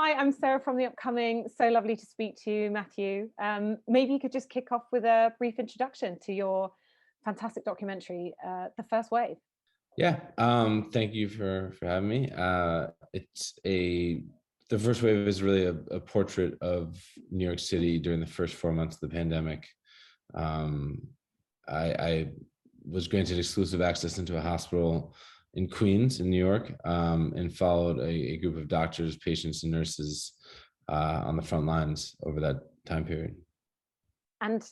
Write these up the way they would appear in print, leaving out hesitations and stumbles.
Hi, I'm Sarah from The Upcoming. So lovely to speak to you, Matthew. Maybe you could just kick off with a brief introduction to your fantastic documentary, The First Wave. Yeah, thank you for having me. The first wave is really a portrait of New York City during the first 4 months of the pandemic. Um, I was granted exclusive access into a hospital in Queens, in New York, and followed a group of doctors, patients, and nurses on the front lines over that time period. And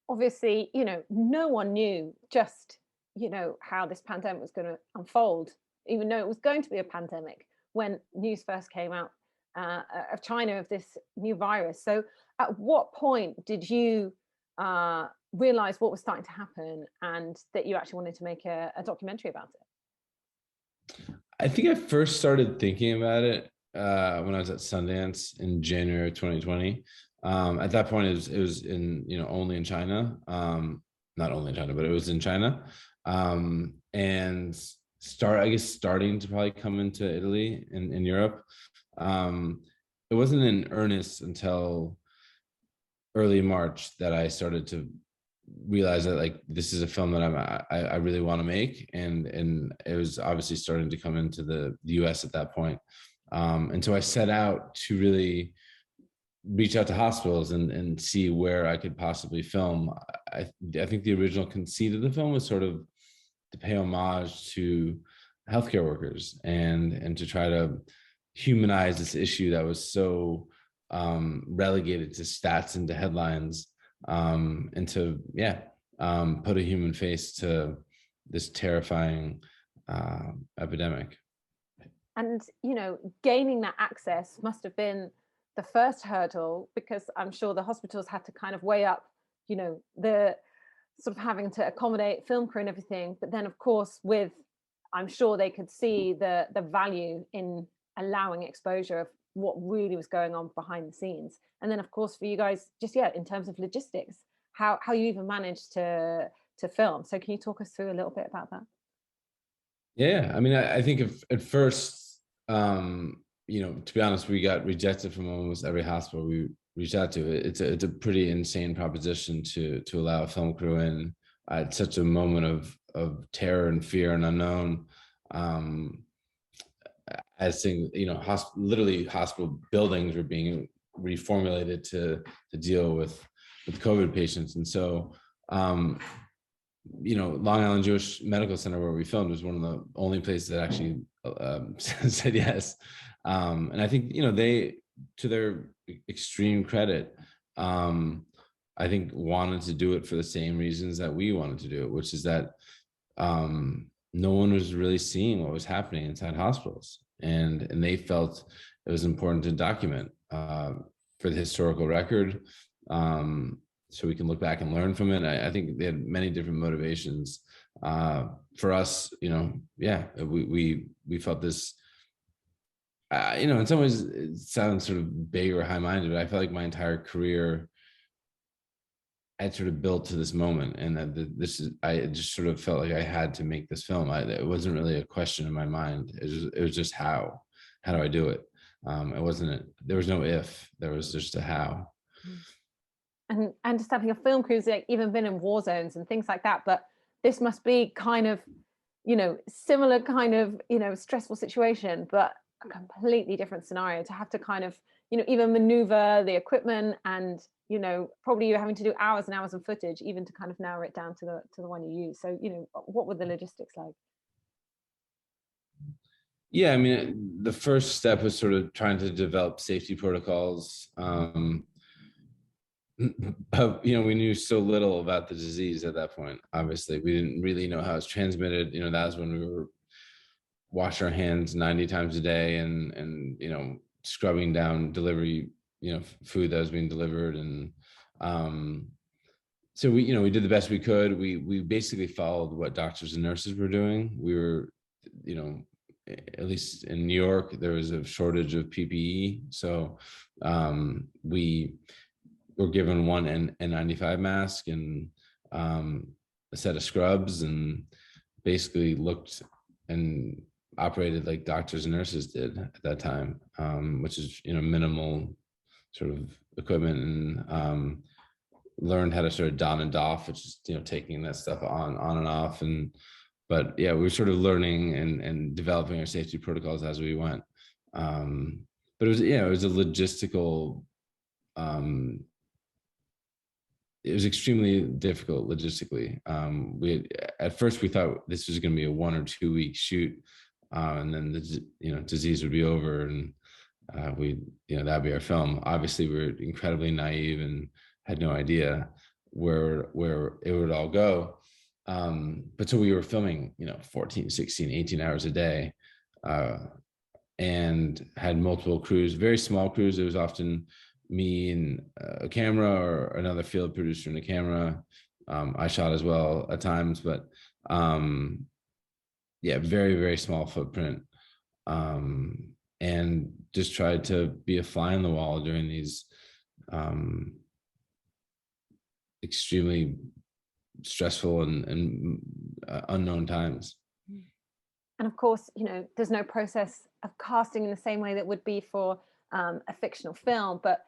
obviously, no one knew just, how this pandemic was going to unfold, even though it was going to be a pandemic when news first came out of China of this new virus. So at what point did you realize what was starting to happen and that you actually wanted to make a documentary about it? I think I first started thinking about it when I was at Sundance in January of 2020. At that point, it was in only in China, not only in China, but it was in China, and starting to probably come into Italy and in Europe. It wasn't in earnest until early March that I started to realize that like this is a film that I really want to make, and it was obviously starting to come into the US at that point. And so I set out to really reach out to hospitals and see where I could possibly film. I think the original conceit of the film was sort of to pay homage to healthcare workers and to try to humanize this issue that was so relegated to stats and to headlines, and to put a human face to this terrifying epidemic. And gaining that access must have been the first hurdle, because I'm sure the hospitals had to kind of weigh up the sort of having to accommodate film crew and everything, but then of course I'm sure they could see the value in allowing exposure of what really was going on behind the scenes. And then of course for you guys, just in terms of logistics, how you even managed to film. So can you talk us through a little bit about that? Yeah, I mean, I think if, at first, to be honest, we got rejected from almost every hospital we reached out to. It's a pretty insane proposition to allow a film crew in at such a moment of terror and fear and unknown. As things, literally hospital buildings were being reformulated to deal with COVID patients, and so. Long Island Jewish Medical Center, where we filmed, was one of the only places that actually said yes. And I think, they, to their extreme credit, I think wanted to do it for the same reasons that we wanted to do it, which is that no one was really seeing what was happening inside hospitals. And they felt it was important to document for the historical record. So we can look back and learn from it. I think they had many different motivations. For us, we felt this. In some ways, it sounds sort of big or high-minded, but I felt like my entire career had sort of built to this moment, and that I just sort of felt like I had to make this film. It wasn't really a question in my mind. It was just how do I do it? There was no if. There was just a how. And understanding a film crew's like even been in war zones and things like that, but this must be kind of similar kind of stressful situation, but a completely different scenario to have to kind of even maneuver the equipment, and probably you're having to do hours and hours of footage even to kind of narrow it down to the one you use. So what were the logistics like? Yeah, I mean, the first step was sort of trying to develop safety protocols. We knew so little about the disease at that point. Obviously, we didn't really know how it's transmitted. That was when we were washing our hands 90 times a day and scrubbing down delivery, food that was being delivered. And so we did the best we could. We basically followed what doctors and nurses were doing. We were, at least in New York, there was a shortage of PPE. So we were given one N95 mask and a set of scrubs, and basically looked and operated like doctors and nurses did at that time, which is, minimal sort of equipment, and learned how to sort of don and doff, which is, taking that stuff on and off. But yeah, we were sort of learning and developing our safety protocols as we went. But it was a logistical, it was extremely difficult logistically. At first we thought this was going to be a 1 or 2 week shoot, and then the disease would be over, and that'd be our film. Obviously, we were incredibly naive and had no idea where it would all go. But so we were filming, 14, 16, 18 hours a day, and had multiple crews, very small crews. It was often me and a camera, or another field producer and a camera. I shot as well at times, but yeah, very, very small footprint. And just tried to be a fly on the wall during these extremely stressful and unknown times. And of course, there's no process of casting in the same way that would be for a fictional film, but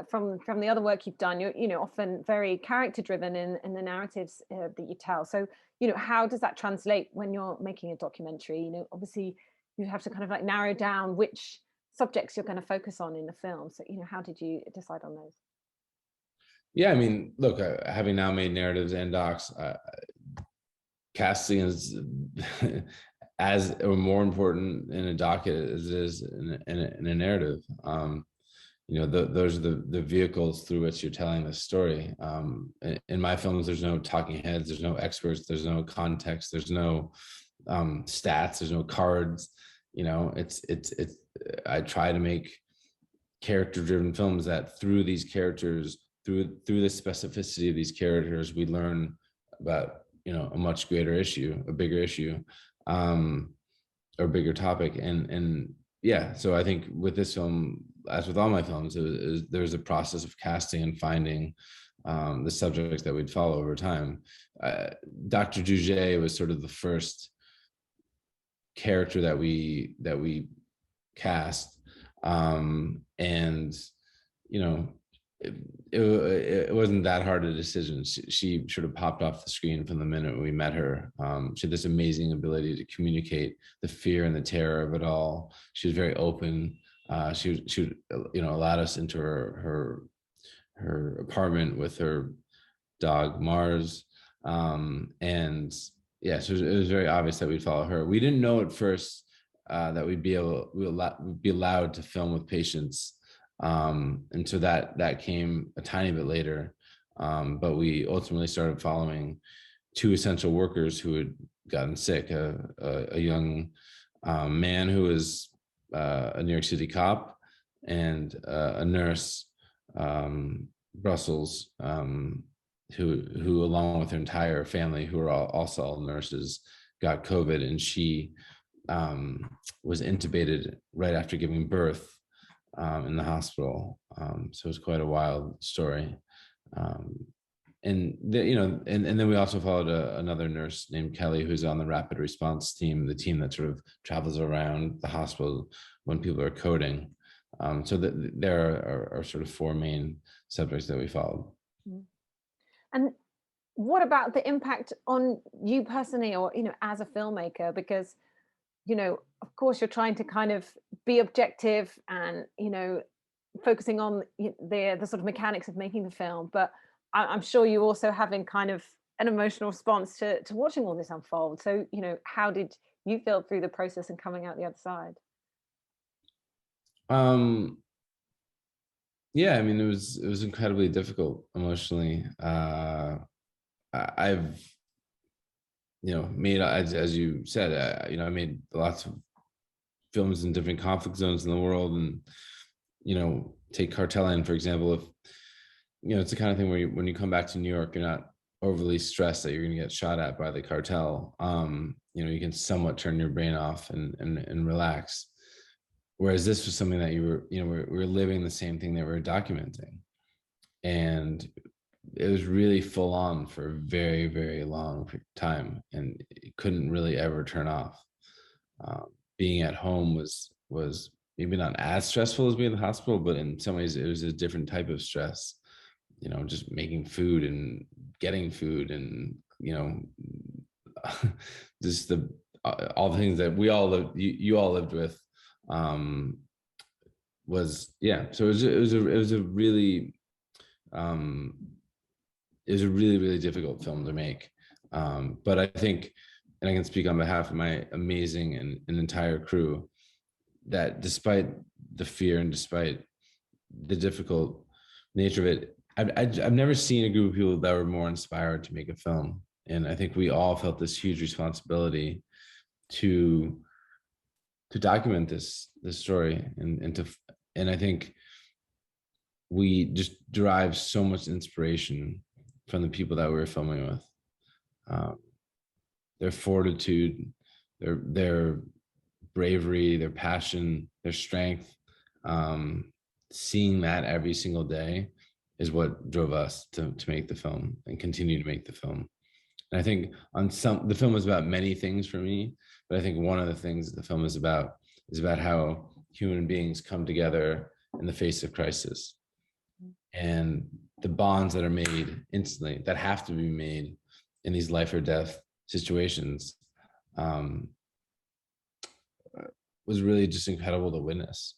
from the other work you've done, you're often very character driven in the narratives that you tell. So how does that translate when you're making a documentary? Obviously you have to kind of like narrow down which subjects you're going to focus on in the film. So how did you decide on those? Yeah, I mean, look, having now made narratives and docs, casting is as or more important in a doc as it is in a narrative. Those are the vehicles through which you're telling the story. In my films, there's no talking heads, there's no experts, there's no context, there's no stats, there's no cards. It's I try to make character-driven films that through these characters, through the specificity of these characters, we learn about a much greater issue, a bigger issue, or bigger topic. And yeah, so I think with this film, as with all my films, there's a process of casting and finding the subjects that we'd follow over time. Dr. Juget was sort of the first character that we cast, and it wasn't that hard a decision. She sort of popped off the screen from the minute we met her. She had this amazing ability to communicate the fear and the terror of it all. She was very open. She allowed us into her apartment with her dog Mars, and yeah, so it was very obvious that we'd follow her. We didn't know at first that we'd be allowed to film with patients. And so that came a tiny bit later. But we ultimately started following 2 essential workers who had gotten sick, a young man who was a New York City cop, and a nurse, Brussels, who along with her entire family, who were also all nurses, got COVID, and she was intubated right after giving birth in the hospital. So it was quite a wild story. And then we also followed another nurse named Kelly, who's on the rapid response team, the team that sort of travels around the hospital when people are coding. So there are sort of 4 main subjects that we followed. And what about the impact on you personally, or as a filmmaker? Because of course you're trying to kind of be objective and focusing on the sort of mechanics of making the film, but I'm sure you also having kind of an emotional response to watching all this unfold. So how did you feel through the process and coming out the other side? Yeah, I mean, it was incredibly difficult emotionally. I've made, as you said, I made lots of films in different conflict zones in the world, and take Cartelland, for example. If it's the kind of thing where when you come back to New York, you're not overly stressed that you're going to get shot at by the cartel. You can somewhat turn your brain off and relax. Whereas this was something that we were living the same thing that we were documenting, and it was really full on for a very, very long time, and it couldn't really ever turn off. Being at home was maybe not as stressful as being in the hospital, but in some ways it was a different type of stress. Just making food and getting food, and just the all the things that we all lived, you all lived with, um, was yeah. So um, it was a really really difficult film to make, but I think, and I can speak on behalf of my amazing and entire crew, that despite the fear and despite the difficult nature of it, I've never seen a group of people that were more inspired to make a film. And I think we all felt this huge responsibility to document this story, and I think we just derive so much inspiration from the people that we were filming with. Um, their fortitude, their bravery, their passion, their strength. Seeing that every single day is what drove us to make the film and continue to make the film. And I think the film is about many things for me, but I think one of the things the film is about how human beings come together in the face of crisis, and the bonds that are made instantly, that have to be made in these life or death situations, um, was really just incredible to witness.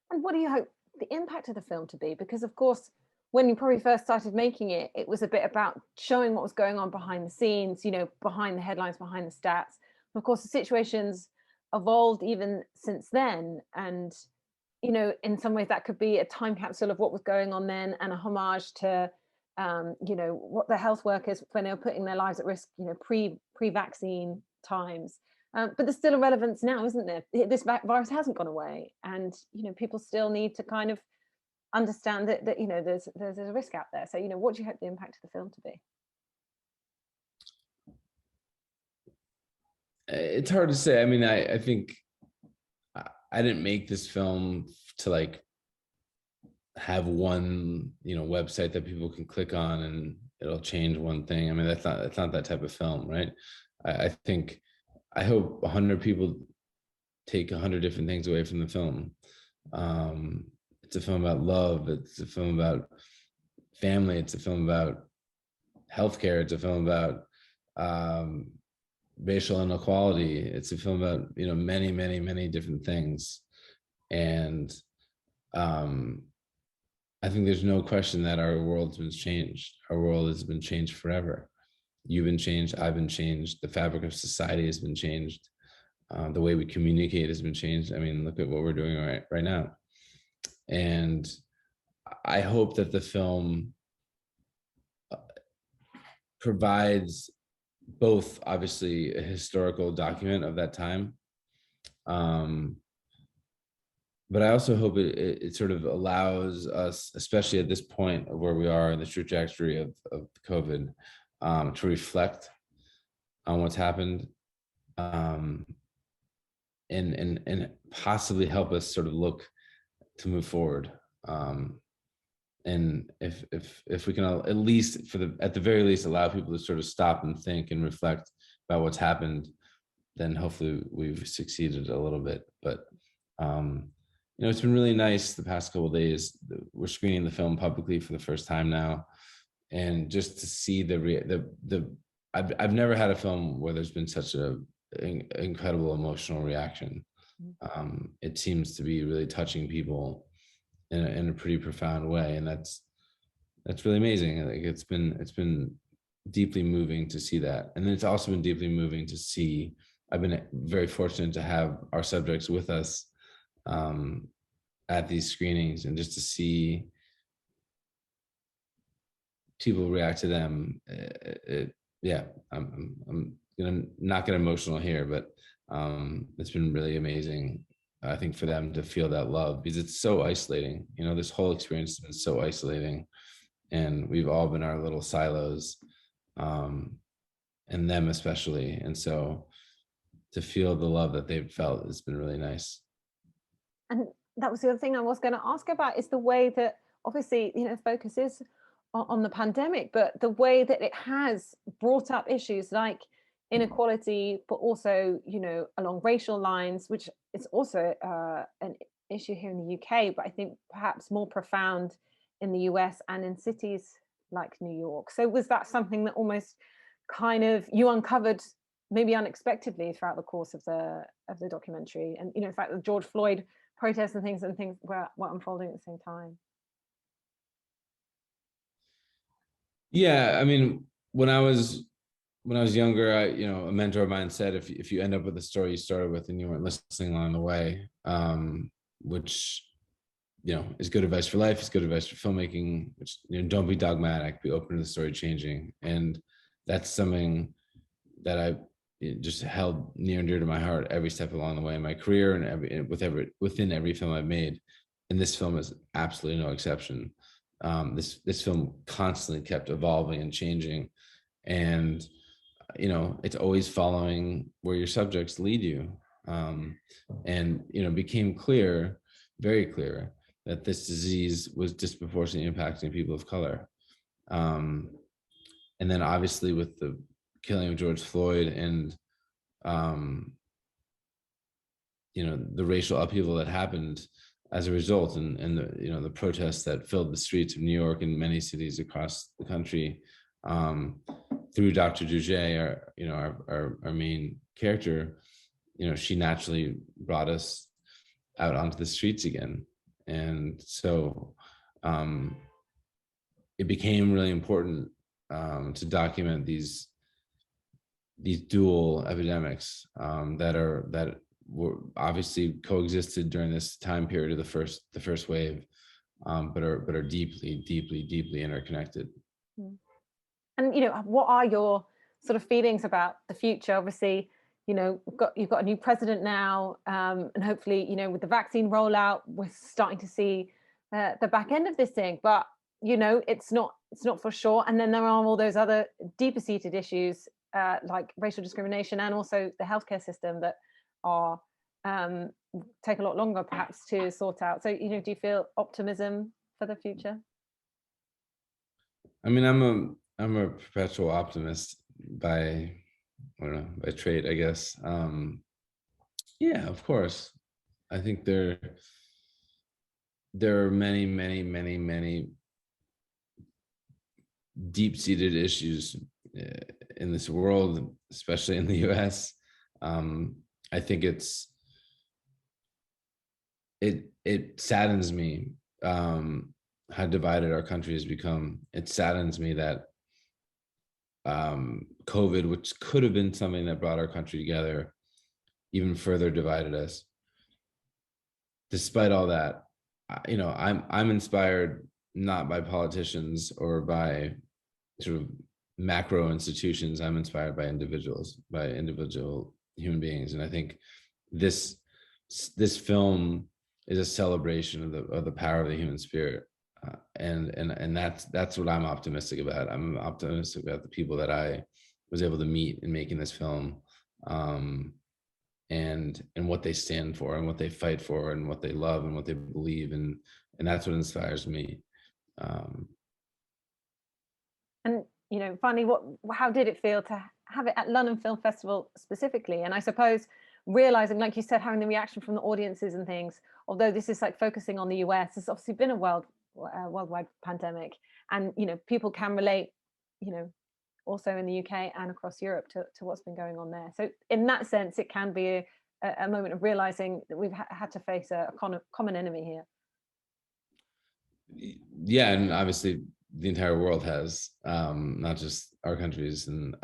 And what do you hope the impact of the film to be? Because of course, when you probably first started making it, it was a bit about showing what was going on behind the scenes, behind the headlines, behind the stats. And of course, the situation's evolved even since then. And, in some ways that could be a time capsule of what was going on then, and a homage to, what the health workers, when they were putting their lives at risk, pre-vaccine times. But there's still a relevance now, isn't there? This virus hasn't gone away, and people still need to kind of understand that there's a risk out there. So what do you hope the impact of the film to be? It's hard to say. I mean, I think I didn't make this film to like have one website that people can click on and it'll change one thing. I mean, that's not that type of film, right? I think I hope 100 people take 100 different things away from the film. It's a film about love. It's a film about family. It's a film about healthcare. It's a film about racial inequality. It's a film about many, many, many different things, and I think there's no question that our world's been changed. Our world has been changed forever. You've been changed. I've been changed. The fabric of society has been changed. The way we communicate has been changed. I mean, look at what we're doing right now. And I hope that the film provides both, obviously, a historical document of that time, but I also hope it sort of allows us, especially at this point of where we are in the trajectory of COVID, to reflect on what's happened, and possibly help us sort of look to move forward. And if we can at least, at the very least, allow people to sort of stop and think and reflect about what's happened, then hopefully we've succeeded a little bit. But it's been really nice the past couple of days. We're screening the film publicly for the first time now, and just to see I've never had a film where there's been such a incredible emotional reaction. It seems to be really touching people in a pretty profound way, and that's really amazing. Like it's been deeply moving to see that, and then it's also been deeply moving to see. I've been very fortunate to have our subjects with us at these screenings, and just to see people react to them. Yeah, I'm gonna not get emotional here, but it's been really amazing. I think for them to feel that love, because it's so isolating. This whole experience has been so isolating, and we've all been our little silos, and them especially. And so to feel the love that they've felt has been really nice. And that was the other thing I was going to ask about, is the way that obviously, focus is on the pandemic, but the way that it has brought up issues like inequality, but also, along racial lines, which is also an issue here in the UK, but I think perhaps more profound in the US and in cities like New York. So was that something that almost kind of you uncovered maybe unexpectedly throughout the course of the documentary? And in fact, the George Floyd protests and things were unfolding at the same time. Yeah, I mean, when I was younger, a mentor of mine said, if you end up with the story you started with and you weren't listening along the way, which is good advice for life, is good advice for filmmaking, which don't be dogmatic, be open to the story changing. And that's something that I just held near and dear to my heart every step along the way in my career, and within every film I've made. And this film is absolutely no exception. This film constantly kept evolving and changing, and it's always following where your subjects lead you. And became clear, very clear, that this disease was disproportionately impacting people of color. And then obviously with the killing of George Floyd and the racial upheaval that happened as a result, and the protests that filled the streets of New York and many cities across the country, through Dr. Duje, our main character, she naturally brought us out onto the streets again. And so it became really important to document these dual epidemics that were obviously coexisted during this time period of the first wave, but are deeply, deeply, deeply interconnected. And what are your sort of feelings about the future? Obviously, you've got a new president now, and hopefully, with the vaccine rollout, we're starting to see the back end of this thing. But it's not for sure. And then there are all those other deeper seated issues, like racial discrimination and also the healthcare system, that are take a lot longer perhaps to sort out. So do you feel optimism for the future? I mean, I'm a perpetual optimist by, I don't know, by trait, I guess. Yeah, of course. I think there are many, many, many, many deep-seated issues in this world, especially in the US. I think it saddens me how divided our country has become. It saddens me that COVID, which could have been something that brought our country together, even further divided us. Despite all that, I'm inspired not by politicians or by sort of macro institutions. I'm inspired by individuals, by individual human beings, and I think this film is a celebration of the power of the human spirit, and that's what I'm optimistic about. I'm optimistic about the people that I was able to meet in making this film, and what they stand for and what they fight for and what they love and what they believe, and that's what inspires me. And finally, how did it feel to have it at London Film Festival specifically? And I suppose realizing, like you said, having the reaction from the audiences and things, although this is like focusing on the US, it's obviously been a worldwide pandemic, and people can relate, also in the UK and across Europe to what's been going on there. So in that sense, it can be a moment of realizing that we've had to face a common enemy here. Yeah, and obviously the entire world has, not just our countries. And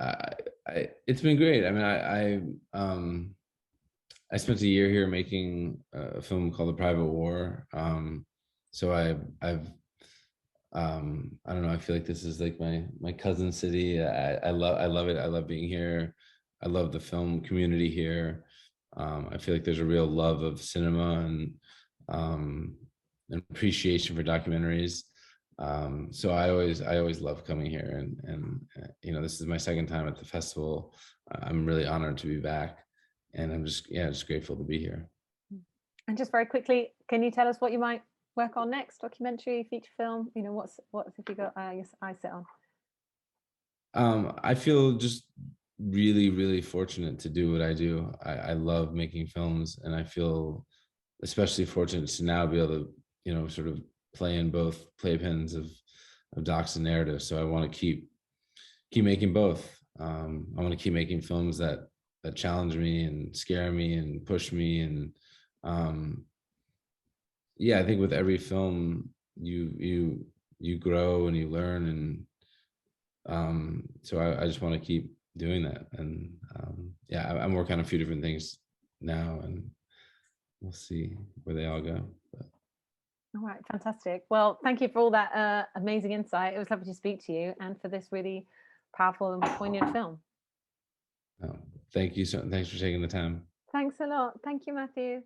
it's been great. I mean, I spent a year here making a film called The Private War. So I've I don't know, I feel like this is like my cousin city. I love it. I love being here. I love the film community here. I feel like there's a real love of cinema and an appreciation for documentaries. So I always love coming here, and this is my second time at the festival. I'm really honored to be back, and I'm just grateful to be here. And just very quickly, can you tell us what you might work on next? Documentary, feature film? What's have you got your eyes set on? I feel just really, really fortunate to do what I do. I love making films, and I feel especially fortunate to now be able to, sort of play in both playpens of docs and narrative. So I want to keep making both. I want to keep making films that challenge me and scare me and push me. And um, yeah, I think with every film, you grow and you learn, and so I just want to keep doing that. And yeah, I'm working on a few different things now, and we'll see where they all go. But All right, fantastic. Well, thank you for all that amazing insight. It was lovely to speak to you and for this really powerful and poignant film. thank you. Thanks for taking the time. Thanks a lot. Thank you, Matthew.